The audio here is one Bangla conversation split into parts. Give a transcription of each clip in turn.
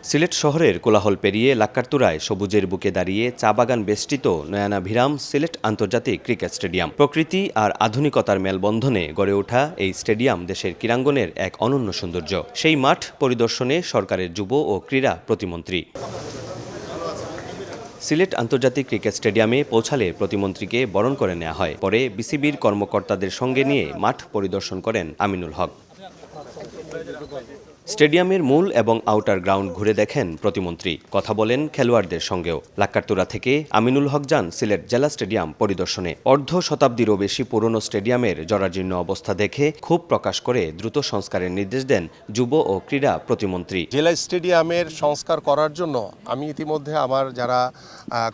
সিলেট শহরের কোলাহল পেরিয়ে লাক্কারতুরায় সবুজের বুকে দাঁড়িয়ে চা বাগান বেষ্টিত নয়নাভিরাম সিলেট আন্তর্জাতিক ক্রিকেট স্টেডিয়াম। প্রকৃতি আর আধুনিকতার মেলবন্ধনে গড়ে ওঠা এই স্টেডিয়াম দেশের ক্রীড়াঙ্গনের এক অনন্য সৌন্দর্য। সেই মাঠ পরিদর্শনে সরকারের যুব ও ক্রীড়া প্রতিমন্ত্রী। সিলেট আন্তর্জাতিক ক্রিকেট স্টেডিয়ামে পৌঁছালে প্রতিমন্ত্রীকে বরণ করে নেওয়া হয়। পরে বিসিবির কর্মকর্তাদের সঙ্গে নিয়ে মাঠ পরিদর্শন করেন আমিনুল হক। স্টেডিয়ামের মূল এবং আউটার গ্রাউন্ড ঘুরে দেখেন প্রতিমন্ত্রী, কথা বলেন খেলোয়াড়দের সঙ্গেও। লাক্কারতুরা থেকে আমিনুল হক যান সিলেট জেলা স্টেডিয়াম পরিদর্শনে। অর্ধ শতাব্দীরও বেশি পুরনো স্টেডিয়ামের জরাজীর্ণ অবস্থা দেখে ক্ষোভ প্রকাশ করে দ্রুত সংস্কারের নির্দেশ দেন যুব ও ক্রীড়া প্রতিমন্ত্রী। জেলা স্টেডিয়ামের সংস্কার করার জন্য আমি ইতিমধ্যে আমার যারা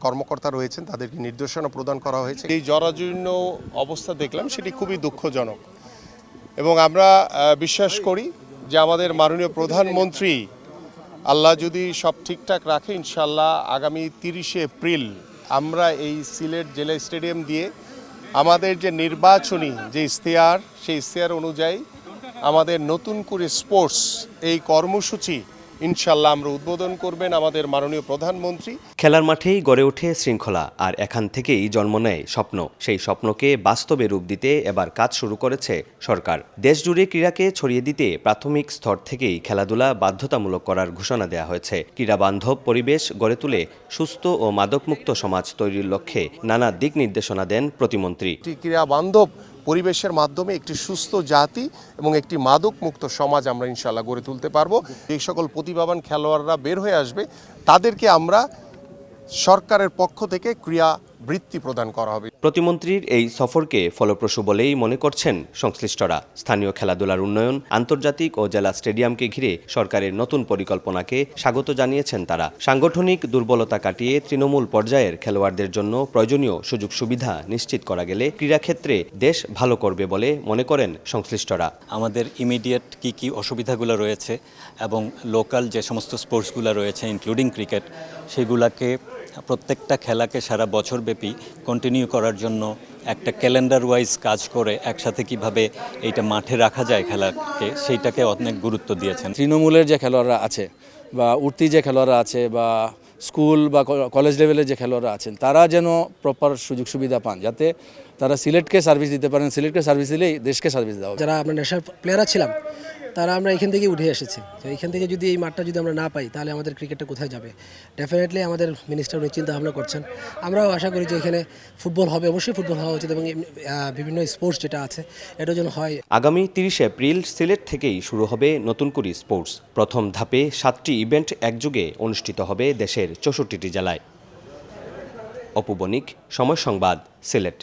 কর্মকর্তা রয়েছেন তাদেরকে নির্দেশনা প্রদান করা হয়েছে। এই জরাজীর্ণ অবস্থা দেখলাম, সেটি খুবই দুঃখজনক এবং আমরা বিশ্বাস করি যে আমাদের মাননীয় প্রধানমন্ত্রী আল্লাহ যদি সব ঠিকঠাক রাখে, ইনশাল্লাহ আগামী 30শে এপ্রিল আমরা এই সিলেট জেলা স্টেডিয়াম দিয়ে আমাদের যে নির্বাচনী যে ইশতেহার, সেই ইশতেহার অনুযায়ী আমাদের নতুন করে স্পোর্টস এই কর্মসূচি ইনশাল্লাহ আমরা উদ্বোধন করবেন আমাদের মাননীয় প্রধানমন্ত্রী। খেলার মাঠেই গড়ে ওঠে শৃঙ্খলা, আর এখান থেকেই জন্ম নেয় স্বপ্ন। সেই স্বপ্নকে বাস্তবে রূপ দিতে এবার কাজ শুরু করেছে সরকার। দেশজুড়ে ক্রীড়াকে ছড়িয়ে দিতে প্রাথমিক স্তর থেকেই খেলাধুলা বাধ্যতামূলক করার ঘোষণা দেওয়া হয়েছে। ক্রীড়া বান্ধব পরিবেশ গড়ে তুলে সুস্থ ও মাদকমুক্ত সমাজ তৈরির লক্ষ্যে নানা দিক নির্দেশনা দেন প্রতিমন্ত্রী। ক্রীড়া বান্ধব পরিবেশের মাধ্যমে একটি সুস্থ জাতি এবং একটি মাদক মুক্ত সমাজ আমরা ইনশাল্লাহ গড়ে তুলতে পারবো। এই সকল প্রতিভাবান খেলোয়াড়রা বের হয়ে আসবে, তাদেরকে আমরা সরকারের পক্ষ থেকে ক্রীড়া বৃত্তি প্রদান করা হবে। প্রতিমন্ত্রীর এই সফরকে ফলপ্রসূ বলেই মনে করছেন সংশ্লিষ্টরা। স্থানীয় খেলাধুলার উন্নয়ন, আন্তর্জাতিক ও জেলা স্টেডিয়ামকে ঘিরে সরকারের নতুন পরিকল্পনাকে স্বাগত জানিয়েছেন তারা। সাংগঠনিক দুর্বলতা কাটিয়ে তৃণমূল পর্যায়ের খেলোয়াড়দের জন্য প্রয়োজনীয় সুযোগ সুবিধা নিশ্চিত করা গেলে ক্রীড়াক্ষেত্রে দেশ ভালো করবে বলে মনে করেন সংশ্লিষ্টরা। আমাদের ইমিডিয়েট কি অসুবিধাগুলো রয়েছে এবং লোকাল যে সমস্ত স্পোর্টসগুলো রয়েছে ইনক্লুডিং ক্রিকেট, সেগুলাকে প্রত্যেকটা খেলাকে সারা বছরব্যাপী কন্টিনিউ করার জন্য একটা ক্যালেন্ডার ওয়াইজ কাজ করে একসাথে কিভাবে এইটা মাঠে রাখা যায় খেলাকে, সেইটাকে অনেক গুরুত্ব দিয়েছেন। তৃণমূলের যে খেলোয়াড়রা আছে বা উঠতি যে খেলোয়াড়রা আছে বা স্কুল বা কলেজ লেভেলের যে খেলোয়াড়রা আছেন, তারা যেন প্রপার সুযোগ সুবিধা পান, যাতে তারা সিলেটকে সার্ভিস দিতে পারেন। সিলেটকে সার্ভিস দিলেই দেশকে সার্ভিস দেওয়া। যারা আমরা ন্যাশনাল প্লেয়াররা ছিলাম, তারা আমরা এখান থেকে উঠে এসেছি। তো এখান থেকে যদি এই মাঠটা যদি আমরা না পাই, তাহলে আমাদের ক্রিকেটটা কোথায় যাবে? ডেফিনেটলি আমাদের মিনিস্টার উনি চিন্তা ভাবনা করছেন। আমরাও আশা করি যে এখানে ফুটবল হবে, অবশ্যই ফুটবল হওয়া উচিত এবং বিভিন্ন স্পোর্টস যেটা আছে এটা যেন হয়। আগামী 30শে এপ্রিল সিলেট থেকেই শুরু হবে নতুন করে স্পোর্টস। প্রথম ধাপে 7টি ইভেন্ট একযোগে অনুষ্ঠিত হবে দেশের 64টি জেলায়। অপু বণিক, সময় সংবাদ, সিলেট।